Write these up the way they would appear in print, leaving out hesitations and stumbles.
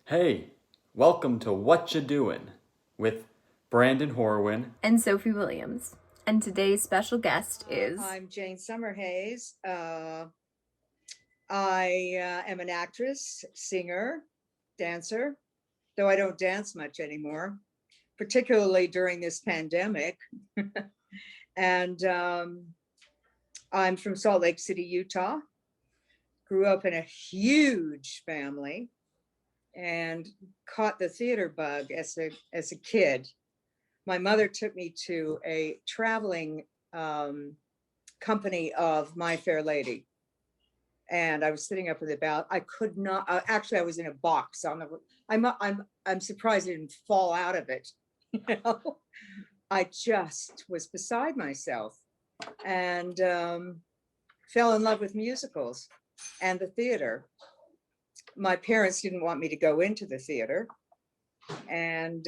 Hey, welcome to Whatcha Doin with Brandon Horwin. And Sophie Williams. And today's special guest is I'm Jane Summerhays. I am an actress, singer, dancer, though I don't dance much anymore, particularly during this pandemic. And I'm from Salt Lake City, Utah. Grew up in a huge family and caught the theater bug as a kid. My mother took me to a traveling company of My Fair Lady. And I was sitting up at the balcony. I could not. Actually, I was in a box on the. I'm surprised I didn't fall out of it. You know, I just was beside myself, and fell in love with musicals and the theater. My parents didn't want me to go into the theater, and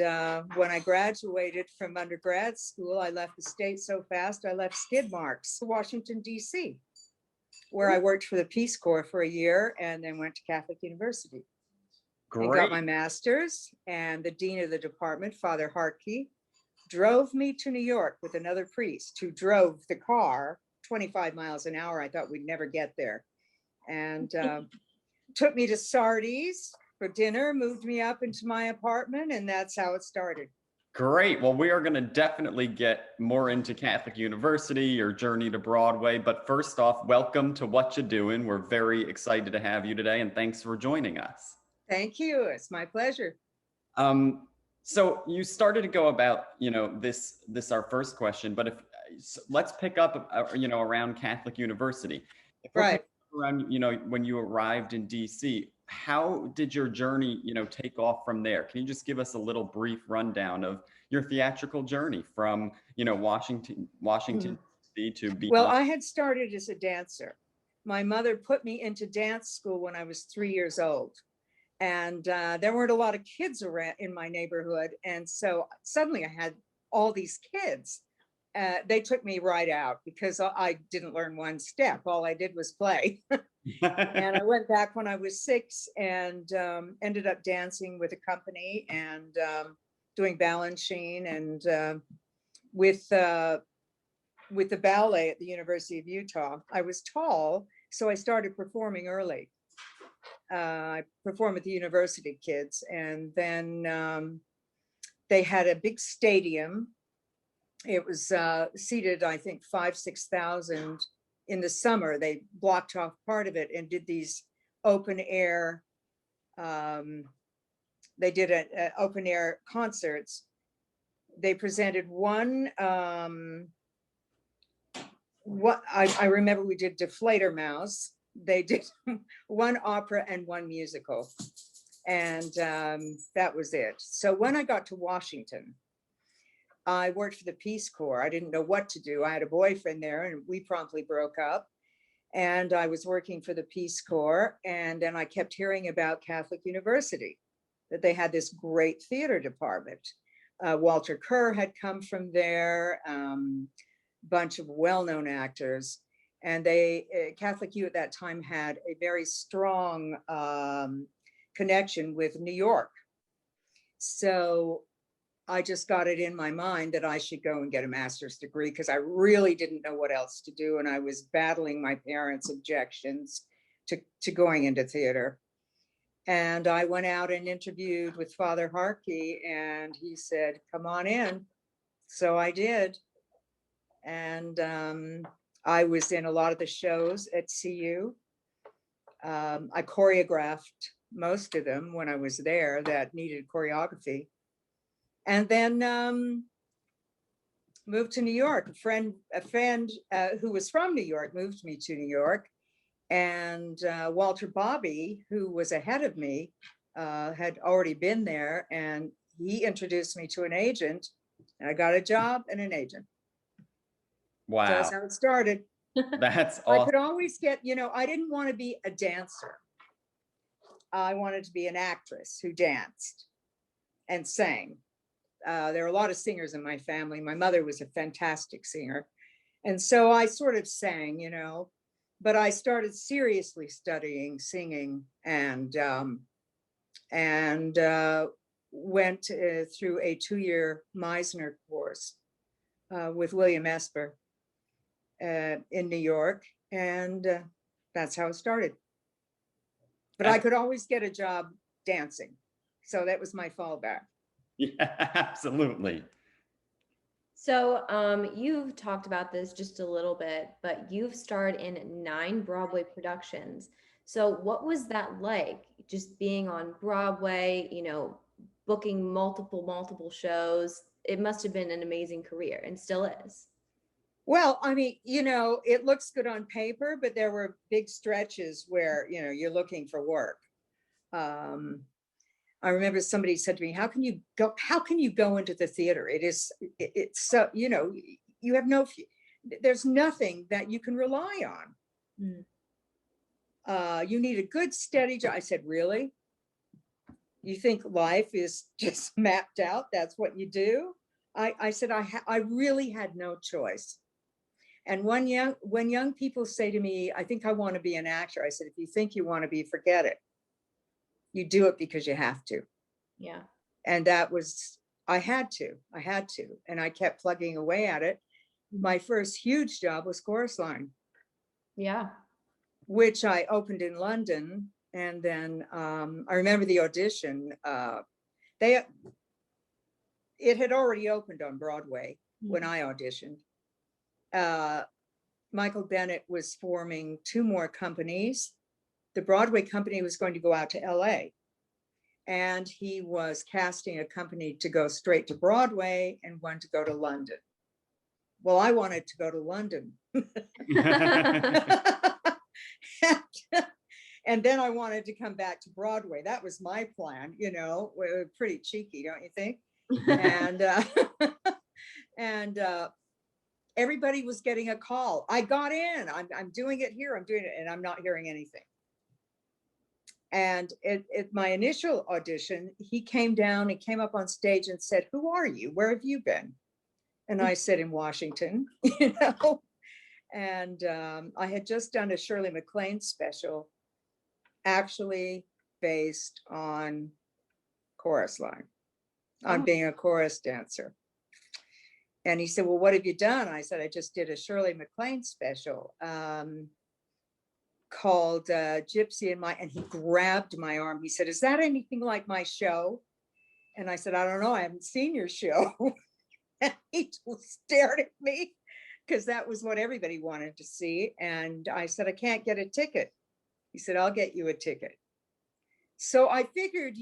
when I graduated from undergrad school, I left the state so fast I left skid marks, Washington, D.C., where I worked for the Peace Corps for a year and then went to Catholic University and got Great. my master's. And the dean of the department, Father Hartke, drove me to New York with another priest who drove the car 25 miles an hour. I thought we'd never get there. And took me to Sardi's for dinner, moved me up into my apartment, and that's how it started. Great. Well, we are going to definitely get more into Catholic University, your journey to Broadway. But first off, welcome to Whatcha Doin. We're very excited to have you today, and thanks for joining us. Thank you. It's my pleasure. So you started to go about, this our first question, but let's pick up, around Catholic University. If we're Right. around, when you arrived in DC, how did your journey, take off from there? Can you just give us a little brief rundown of your theatrical journey from, Washington D.C. to beyond? Well, I had started as a dancer. My mother put me into dance school when I was 3 years old. And there weren't a lot of kids around in my neighborhood. And so suddenly I had all these kids. They took me right out because I didn't learn one step. All I did was play. And I went back when I was 6 and ended up dancing with a company and doing Balanchine and with the ballet at the University of Utah. I was tall, so I started performing early. I performed with the university kids, and then they had a big stadium. It was seated, I think, 5,000-6,000. In the summer, they blocked off part of it and did these open air. They did an open air concerts. They presented one. What I remember, we did Deflator Mouse. They did one opera and one musical, and that was it. So when I got to Washington, I worked for the Peace Corps. I didn't know what to do. I had a boyfriend there, and we promptly broke up. And I was working for the Peace Corps, and then I kept hearing about Catholic University, that they had this great theater department. Walter Kerr had come from there, bunch of well-known actors. And Catholic U at that time had a very strong connection with New York. So I just got it in my mind that I should go and get a master's degree because I really didn't know what else to do. And I was battling my parents' objections to going into theater. And I went out and interviewed with Father Hartke, and he said, come on in. So I did. And I was in a lot of the shows at CU. I choreographed most of them when I was there that needed choreography. And then moved to New York. A friend who was from New York moved me to New York. And Walter Bobby, who was ahead of me, had already been there. And he introduced me to an agent. And I got a job and an agent. Wow. So that's how it started. That's awesome. I could always get, I didn't want to be a dancer. I wanted to be an actress who danced and sang. There are a lot of singers in my family. My mother was a fantastic singer. And so I sort of sang, but I started seriously studying singing and and went through a 2-year Meisner course with William Esper in New York. And that's how it started. But I could always get a job dancing. So that was my fallback. Yeah, absolutely. So you've talked about this just a little bit, but you've starred in 9 Broadway productions. So what was that like, just being on Broadway, booking multiple shows? It must have been an amazing career, and still is. Well, I mean, it looks good on paper, but there were big stretches where, you're looking for work. I remember somebody said to me, how can you go into the theater? It's so, you have there's nothing that you can rely on. You need a good steady job. I said, really? You think life is just mapped out? That's what you do? I said, I really had no choice. And when young people say to me, I think I want to be an actor, I said, if you think you want to be, forget it. You do it because you have to. Yeah. And I had to, and I kept plugging away at it. My first huge job was Chorus Line. Yeah. Which I opened in London. And then I remember the audition. It had already opened on Broadway when I auditioned. Michael Bennett was forming 2 more companies. The Broadway company was going to go out to LA, and he was casting a company to go straight to Broadway and one to go to London. Well, I wanted to go to London. And then I wanted to come back to Broadway. That was my plan, pretty cheeky, don't you think? And everybody was getting a call. I got in, I'm doing it here, and I'm not hearing anything. And at my initial audition, he came up on stage and said, who are you? Where have you been? And I said, in Washington, And I had just done a Shirley MacLaine special, actually based on Chorus Line, on being a chorus dancer. And he said, well, what have you done? I said, I just did a Shirley MacLaine special called Gypsy and he grabbed my arm. He said, is that anything like my show? And I said, I don't know, I haven't seen your show. And he just stared at me, because that was what everybody wanted to see. And I said, I can't get a ticket. He said, I'll get you a ticket. So I figured,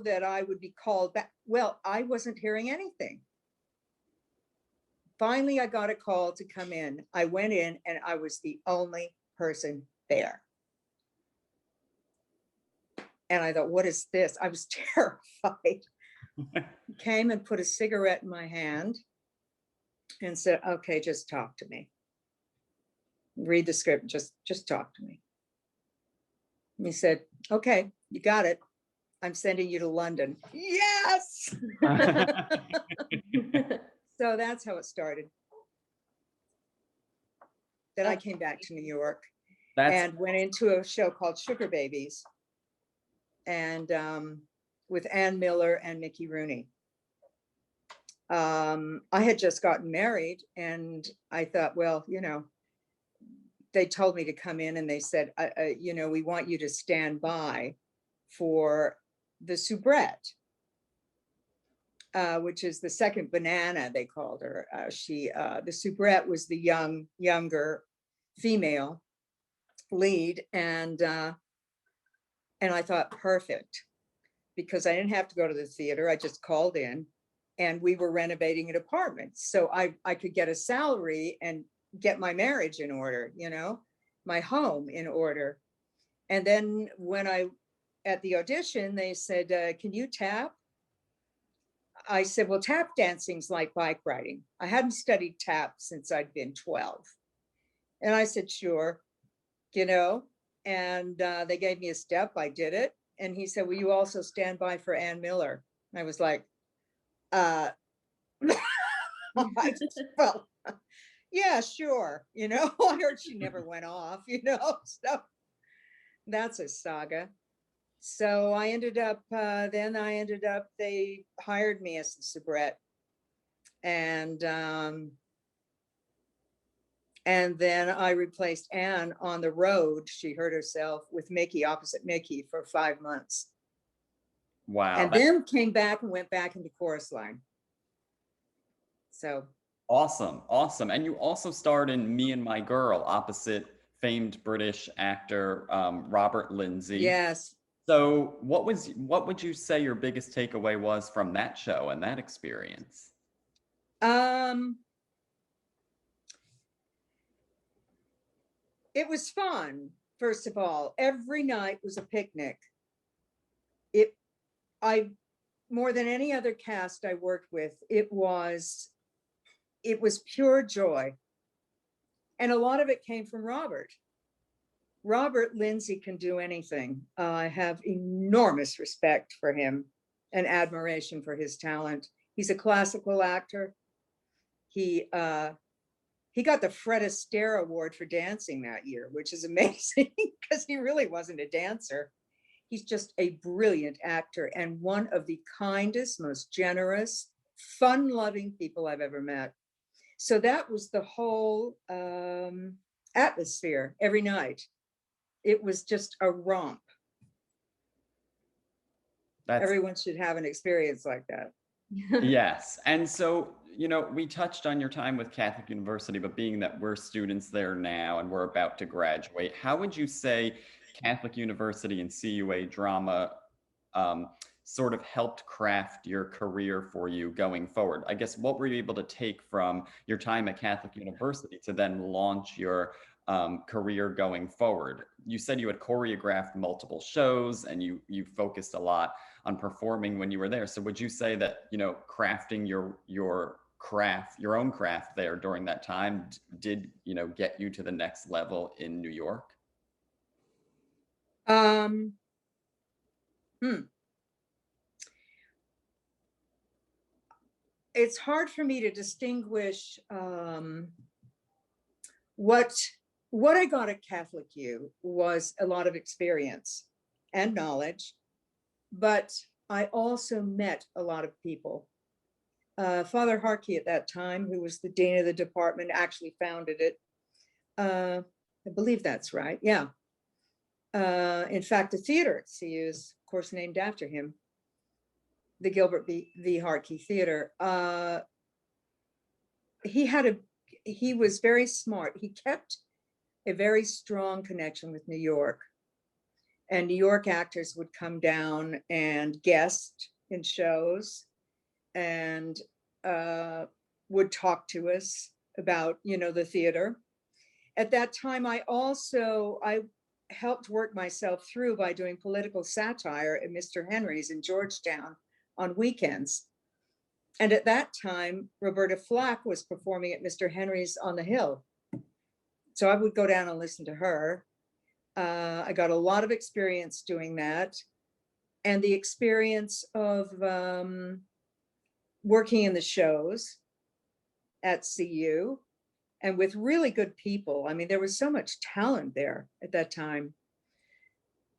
that I would be called back. Well, I wasn't hearing anything. Finally, I got a call to come in. I went in and I was the only person there. And I thought, what is this? I was terrified. He came and put a cigarette in my hand and said, okay, just talk to me. Read the script, just talk to me. And he said, okay, you got it. I'm sending you to London. Yes. So that's how it started. Then I came back to New York and went into a show called Sugar Babies, and with Ann Miller and Mickey Rooney. I had just gotten married, and I thought, well, they told me to come in and they said, we want you to stand by for the soubrette, which is the second banana, they called her. The soubrette was the younger female lead, and I thought, perfect, because I didn't have to go to the theater. I just called in, and we were renovating an apartment, so I could get a salary and get my marriage in order, my home in order. And then when at the audition, they said, can you tap? I said, well, tap dancing's like bike riding. I hadn't studied tap since I'd been 12. And I said, sure, and they gave me a step. I did it. And he said, will you also stand by for Ann Miller? And I was like, well, yeah, sure. I heard she never went off, so that's a saga. So I ended up, they hired me as the soubrette. And then I replaced Anne on the road. She hurt herself with Mickey, opposite Mickey, for 5 months. Wow. And then came back and went back into chorus line. So. Awesome. Awesome. And you also starred in Me and My Girl opposite famed British actor Robert Lindsay. Yes. So what would you say your biggest takeaway was from that show and that experience? It was fun. First of all, every night was a picnic. More than any other cast I worked with, it was pure joy. And a lot of it came from Robert. Robert Lindsay can do anything. I have enormous respect for him and admiration for his talent. He's a classical actor. He got the Fred Astaire Award for dancing that year, which is amazing because he really wasn't a dancer. He's just a brilliant actor and one of the kindest, most generous, fun-loving people I've ever met. So that was the whole atmosphere every night. It was just a romp. Everyone should have an experience like that. Yes. And so, we touched on your time with Catholic University, but being that we're students there now and we're about to graduate, how would you say Catholic University and CUA drama sort of helped craft your career for you going forward? I guess, what were you able to take from your time at Catholic University to then launch your career going forward? You said you had choreographed multiple shows and you focused a lot on performing when you were there. So would you say that, crafting your own craft there during that time did, get you to the next level in New York? It's hard for me to distinguish what I got at Catholic U was a lot of experience and knowledge, but I also met a lot of people. Father Harkey at that time, who was the dean of the department, actually founded it. I believe that's right. Yeah. In fact, the theater at CU is, of course, named after him, the Gilbert V. Harkey Theater. He was very smart. He kept a very strong connection with New York. And New York actors would come down and guest in shows and would talk to us about, the theater. At that time, I helped work myself through by doing political satire at Mr. Henry's in Georgetown on weekends. And at that time, Roberta Flack was performing at Mr. Henry's on the Hill. So I would go down and listen to her. I got a lot of experience doing that. And the experience of working in the shows at CU and with really good people. I mean, there was so much talent there at that time.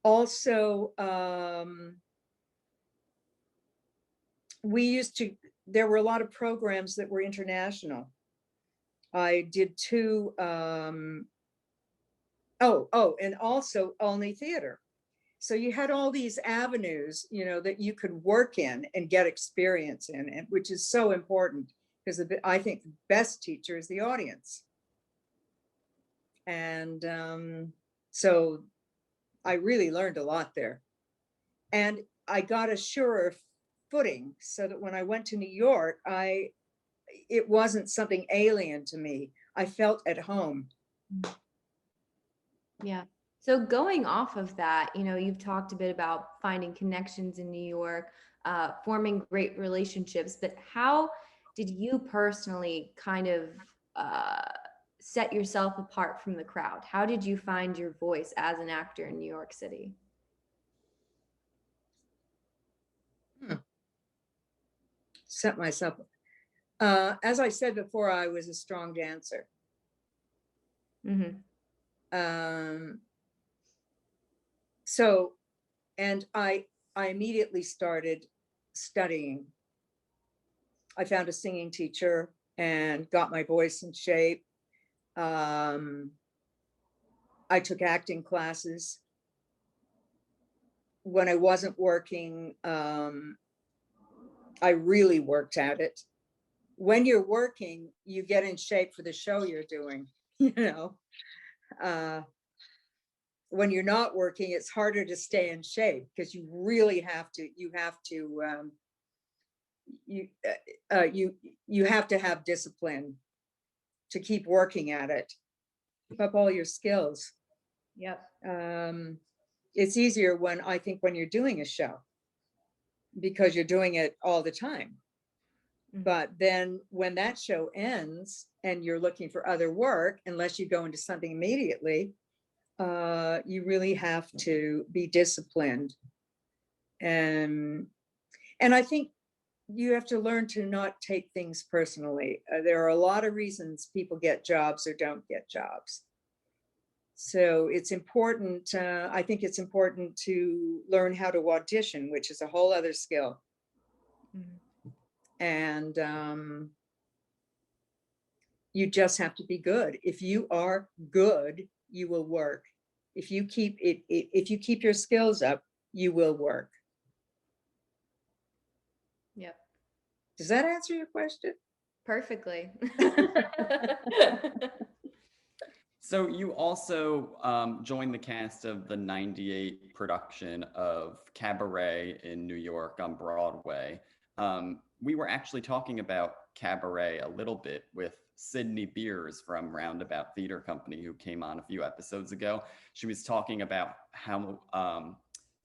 Also, there were a lot of programs that were international. I did two, and also Olney Theater. So you had all these avenues, that you could work in and get experience in, and which is so important because I think the best teacher is the audience. And so I really learned a lot there. And I got a surer footing so that when I went to New York, it wasn't something alien to me. I felt at home. Yeah. So going off of that, you've talked a bit about finding connections in New York, forming great relationships, but how did you personally kind of set yourself apart from the crowd? How did you find your voice as an actor in New York City? Set myself. As I said before, I was a strong dancer. Mm-hmm. So And I immediately started studying. I found a singing teacher and got my voice in shape. I took acting classes. When I wasn't working, I really worked at it. When you're working, you get in shape for the show you're doing, you know. When you're not working, it's harder to stay in shape because you really have to, you have to have discipline to keep working at it, keep up all your skills. Yep. It's easier when, I think, when you're doing a show, because you're doing it all the time. But then when that show ends and you're looking for other work, unless you go into something immediately, you really have to be disciplined. And I think you have to learn to not take things personally. There are a lot of reasons people get jobs or don't get jobs. So it's important, I think it's important to learn how to audition, which is a whole other skill. And you just have to be good. If you are good, you will work. If you keep it, if you keep your skills up, you will work. Yep. Does that answer your question? Perfectly. So you also joined the cast of the '98 production of Cabaret in New York on Broadway. We were actually talking about Cabaret a little bit with Sydney Beers from Roundabout Theater Company, who came on a few episodes ago. She was talking about how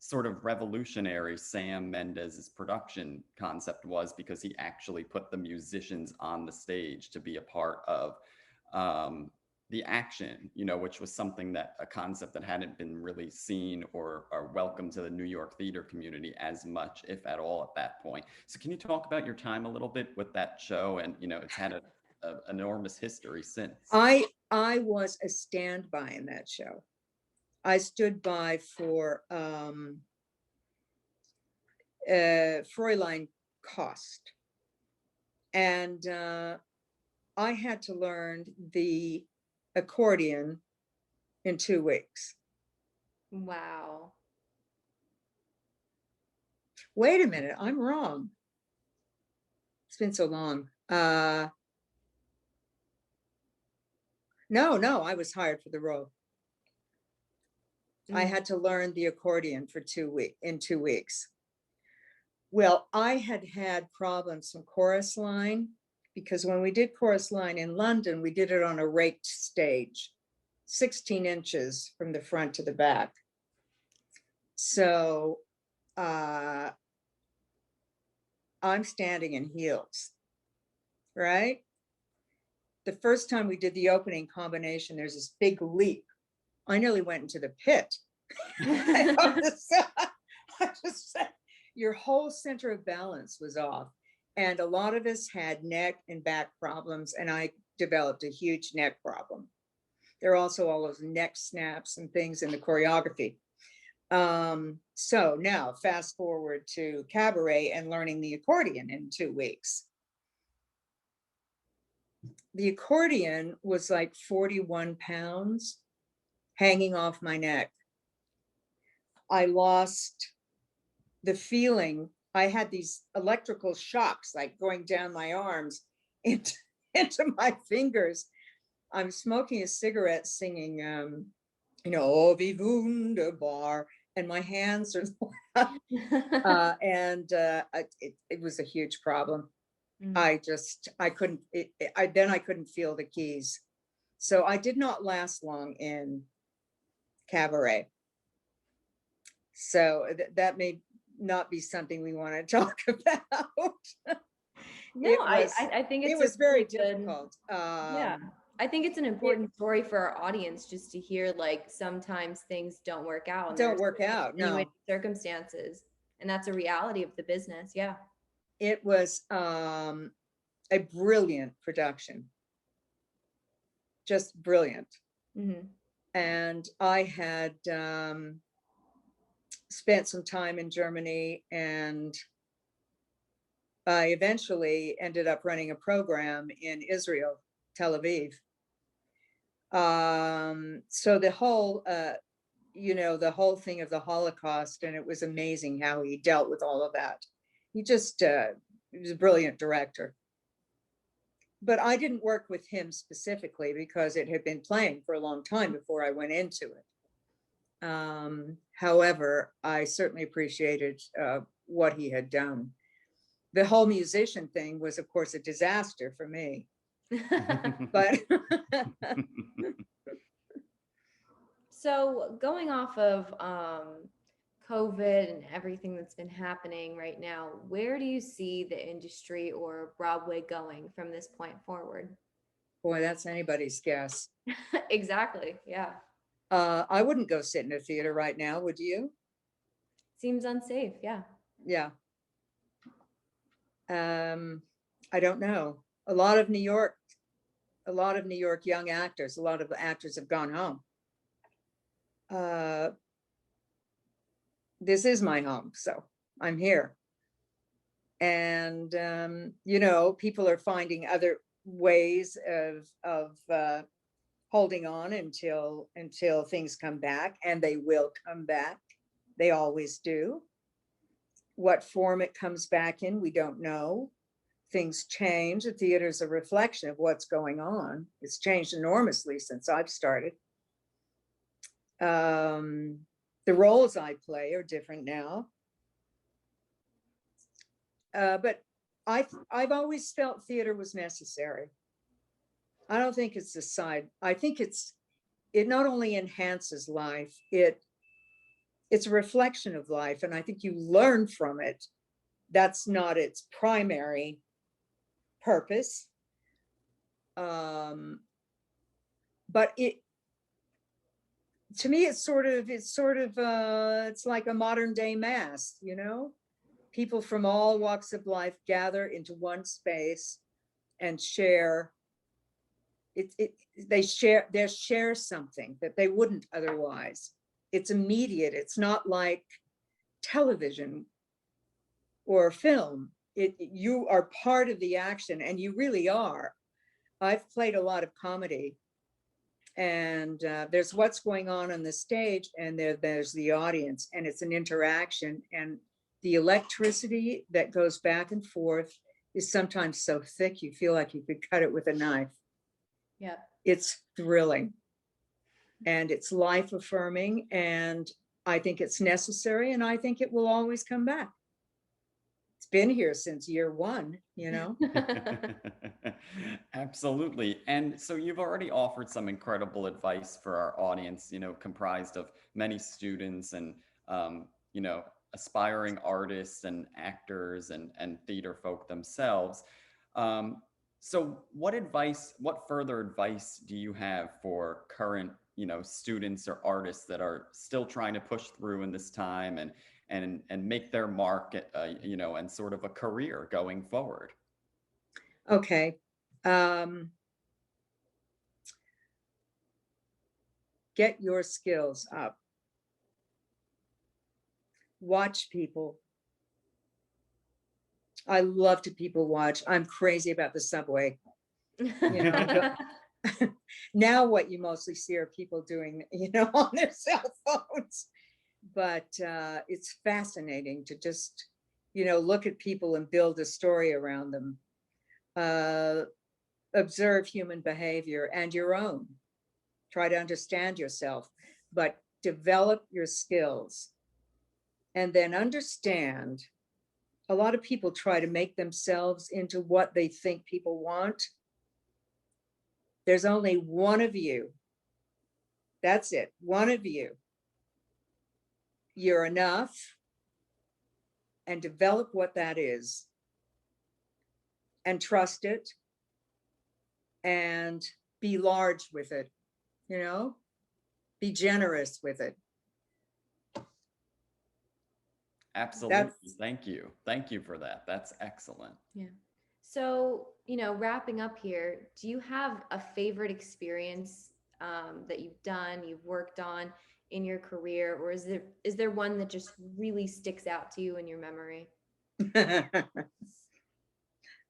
sort of revolutionary Sam Mendes's production concept was, because he actually put the musicians on the stage to be a part of the action, you know, which was something that, a concept that hadn't been really seen or welcome to the New York theater community as much, if at all, at that point. So can you talk about your time a little bit with that show? And, you know, it's had an enormous history since. I was a standby in that show. I stood by for Fräulein Kost. And I had to learn the accordion in 2 weeks. Wow. Wait a minute, I'm wrong. It's been so long. No, I was hired for the role. I had to learn the accordion for 2 weeks, in 2 weeks. Well, I had problems from chorus line, because when we did chorus line in London, we did it on a raked stage, 16 inches from the front to the back. So I'm standing in heels, right? The first time we did the opening combination, there's this big leap. I nearly went into the pit. I just said, your whole center of balance was off. And a lot of us had neck and back problems, and I developed a huge neck problem. There are also all those neck snaps and things in the choreography. So now fast forward to Cabaret and learning the accordion in 2 weeks. The accordion was like 41 pounds hanging off my neck. I lost the feeling. I had these electrical shocks like going down my arms into my fingers. I'm smoking a cigarette singing, you know, oh, wie wunderbar, and my hands are, it was a huge problem. I couldn't, then I couldn't feel the keys. So I did not last long in Cabaret. So that may not be something we want to talk about. No, I think it was very difficult. Yeah, I think it's an important story for our audience, just to hear, like, sometimes things don't work out. Don't work out, no. Circumstances, and that's a reality of the business. Yeah. It was a brilliant production, just brilliant. And I had spent some time in Germany, and I eventually ended up running a program in Israel, Tel Aviv. So the whole, the whole thing of the Holocaust, and it was amazing how he dealt with all of that. He was a brilliant director. But I didn't work with him specifically because it had been playing for a long time before I went into it. However, I certainly appreciated what he had done. The whole musician thing was, of course, a disaster for me. But so going off of COVID and everything that's been happening right now, where do you see the industry or Broadway going from this point forward? boy, that's anybody's guess. Exactly. Yeah. I wouldn't go sit in a theater right now, would you? Seems unsafe. Yeah. Yeah. I don't know. A lot of New York young actors, a lot of actors have gone home. This is my home, so I'm here. And, people are finding other ways of holding on until things come back, and they will come back. They always do. What form it comes back in, we don't know. Things change. The theater is a reflection of what's going on. It's changed enormously since I've started. The roles I play are different now. But I've always felt theater was necessary. I don't think it's a side. I think it not only enhances life, it's a reflection of life, and I think you learn from it. That's not its primary purpose. But to me, it's like a modern day mass, people from all walks of life gather into one space and share. They share something that they wouldn't otherwise. It's immediate. It's not like television or film. You are part of the action, and you really are. I've played a lot of comedy, and there's what's going on the stage, and there's the audience, and it's an interaction, and the electricity that goes back and forth is sometimes so thick you feel like you could cut it with a knife. Yeah. It's thrilling, and it's life affirming, and I think it's necessary, and I think it will always come back. It's been here since year one, Absolutely. And so you've already offered some incredible advice for our audience, comprised of many students and, aspiring artists and actors and theater folk themselves. So what further advice do you have for current, students or artists that are still trying to push through in this time and make their mark, and sort of a career going forward? Okay. Get your skills up. Watch people. I love to people watch. I'm crazy about the subway. Now what you mostly see are people doing, on their cell phones. But it's fascinating to just, look at people and build a story around them. Observe human behavior and your own. Try to understand yourself, but develop your skills. And then understand, a lot of people try to make themselves into what they think people want. There's only one of you. That's it, one of you. You're enough, and develop what that is, and trust it, and be large with it, be generous with it. Absolutely. Thank you for that. That's excellent. Yeah. So, wrapping up here, do you have a favorite experience that you've done, you've worked on in your career, or is there one that just really sticks out to you in your memory?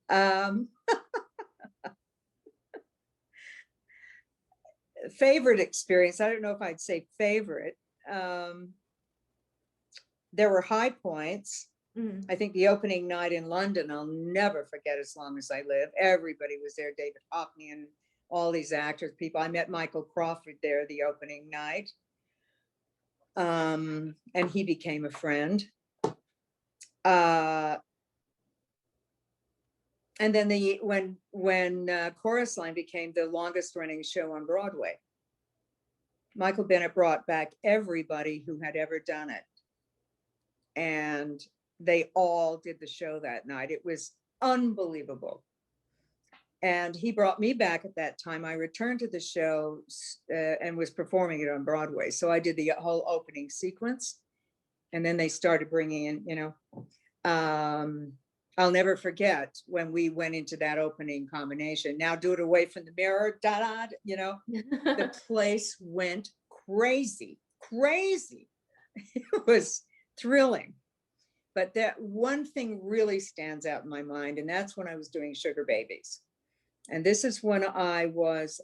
um, favorite experience, I don't know if I'd say favorite. There were high points. Mhm. I think the opening night in London, I'll never forget as long as I live. Everybody was there, David Hockney and all these actors, people. I met Michael Crawford there the opening night. And he became a friend. And then when Chorus Line became the longest running show on Broadway, Michael Bennett brought back everybody who had ever done it. And they all did the show that night. It was unbelievable. And he brought me back at that time. I returned to the show and was performing it on Broadway. So I did the whole opening sequence. And then they started bringing in, I'll never forget when we went into that opening combination. Now do it away from the mirror, da-da, the place went crazy, crazy. It was thrilling. But that one thing really stands out in my mind, and that's when I was doing Sugar Babies. And this is when I was,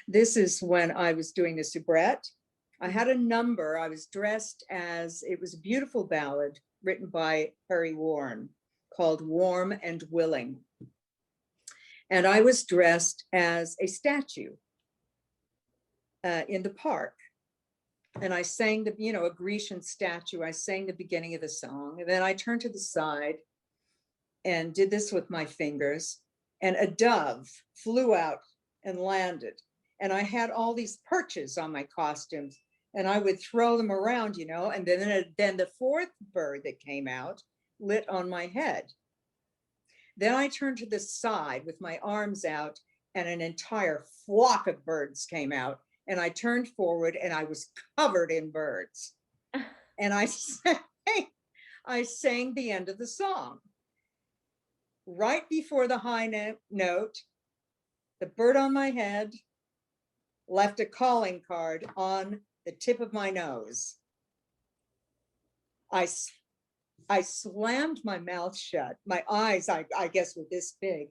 this is when I was doing the soubrette. I had a number, I was dressed as, it was a beautiful ballad written by Harry Warren called Warm and Willing. And I was dressed as a statue in the park. And I sang the, a Grecian statue. I sang the beginning of the song. And then I turned to the side and did this with my fingers. And a dove flew out and landed. And I had all these perches on my costumes. And I would throw them around, and then the fourth bird that came out lit on my head. Then I turned to the side with my arms out, and an entire flock of birds came out. And I turned forward and I was covered in birds. And I sang the end of the song. Right before the high note, the bird on my head left a calling card on the tip of my nose. I slammed my mouth shut. My eyes, I guess, were this big.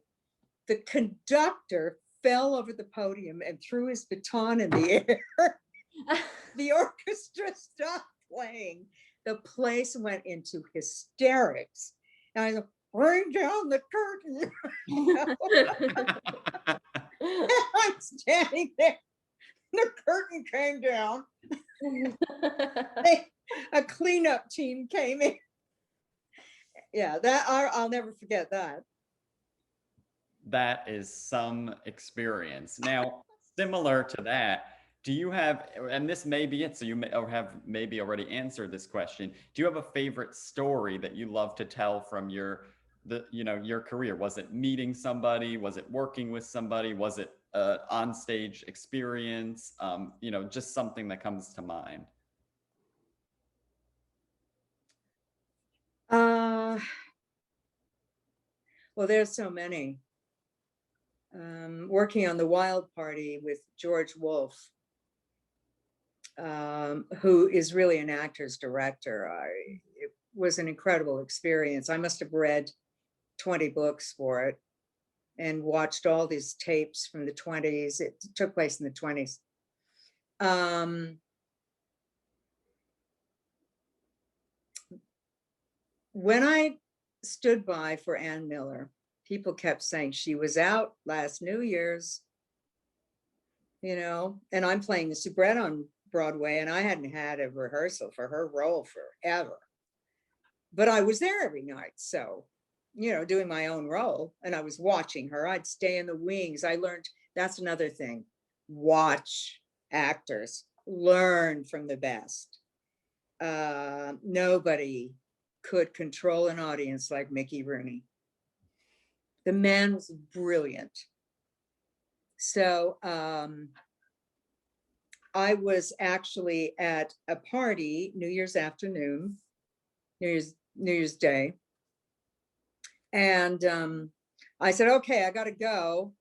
The conductor fell over the podium and threw his baton in the air. The orchestra stopped playing. The place went into hysterics. And I go, bring down the curtain. I'm standing there. The curtain came down. A cleanup team came in. Yeah, that I'll never forget that. That is some experience. Now, similar to that, do you have, and this may be it, so you may or have maybe already answered this question. Do you have a favorite story that you love to tell from your career? Was it meeting somebody? Was it working with somebody? Was it on-stage experience? Just something that comes to mind. Well, there's so many. Working on The Wild Party with George Wolfe, who is really an actor's director. It was an incredible experience. I must have read 20 books for it and watched all these tapes from the 20s. It took place in the 20s. When I stood by for Ann Miller, people kept saying she was out last New Year's, and I'm playing the soubrette on Broadway, and I hadn't had a rehearsal for her role forever. But I was there every night, so, doing my own role, and I was watching her. I'd stay in the wings. I learned, that's another thing. Watch actors, learn from the best. Nobody could control an audience like Mickey Rooney. The man was brilliant. So I was actually at a party New Year's afternoon, New Year's Day. And I said, okay, I got to go.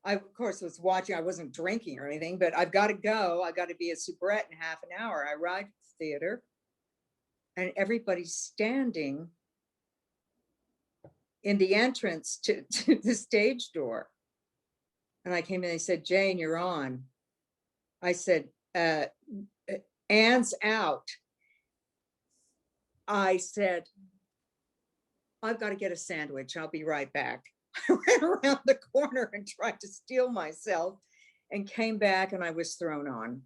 I, of course, was watching. I wasn't drinking or anything, but I've got to go. I got to be a soubrette in half an hour. I arrived at the theater and everybody's standing in the entrance to the stage door. And I came in, they said, Jane, you're on. I said, Anne's out. I said, I've got to get a sandwich. I'll be right back. I ran around the corner and tried to steal myself and came back and I was thrown on.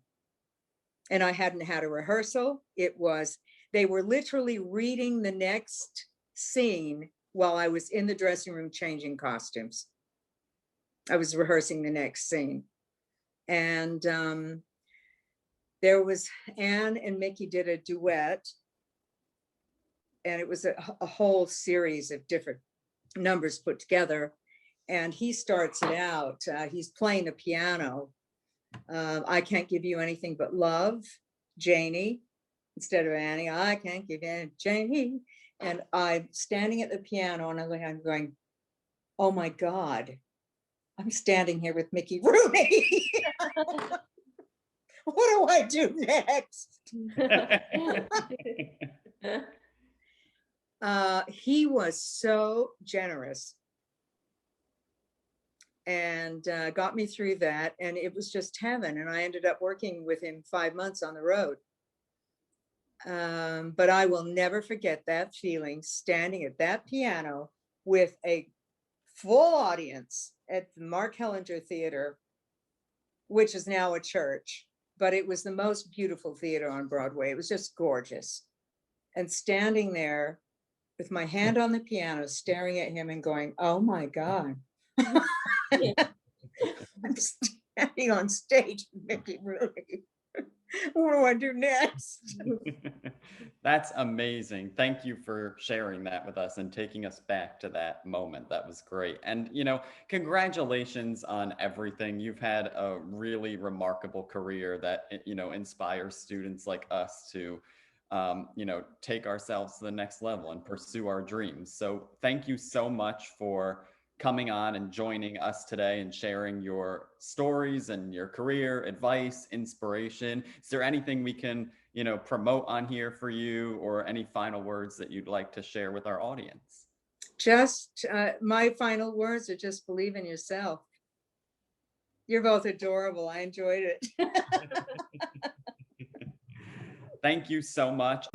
And I hadn't had a rehearsal. They were literally reading the next scene while I was in the dressing room changing costumes. I was rehearsing the next scene. And there was Anne and Mickey did a duet. And it was a whole series of different numbers put together. And he starts it out. He's playing the piano. I can't give you anything but love, Janie, instead of Annie. I can't give you Janie. And I'm standing at the piano and I'm going, oh my God, I'm standing here with Mickey Rooney. What do I do next? He was so generous and got me through that. And it was just heaven. And I ended up working with him 5 months on the road. But I will never forget that feeling, standing at that piano with a full audience at the Mark Hellinger Theater, which is now a church, but it was the most beautiful theater on Broadway. It was just gorgeous. And standing there with my hand on the piano, staring at him and going, oh my God. I'm standing on stage with Mickey Rooney. What do I do next? That's amazing. Thank you for sharing that with us and taking us back to that moment. That was great. And, congratulations on everything. You've had a really remarkable career that, inspires students like us to, take ourselves to the next level and pursue our dreams. So thank you so much for coming on and joining us today and sharing your stories and your career advice, inspiration. Is there anything we can, promote on here for you, or any final words that you'd like to share with our audience? Just my final words are just believe in yourself. You're both adorable. I enjoyed it. Thank you so much.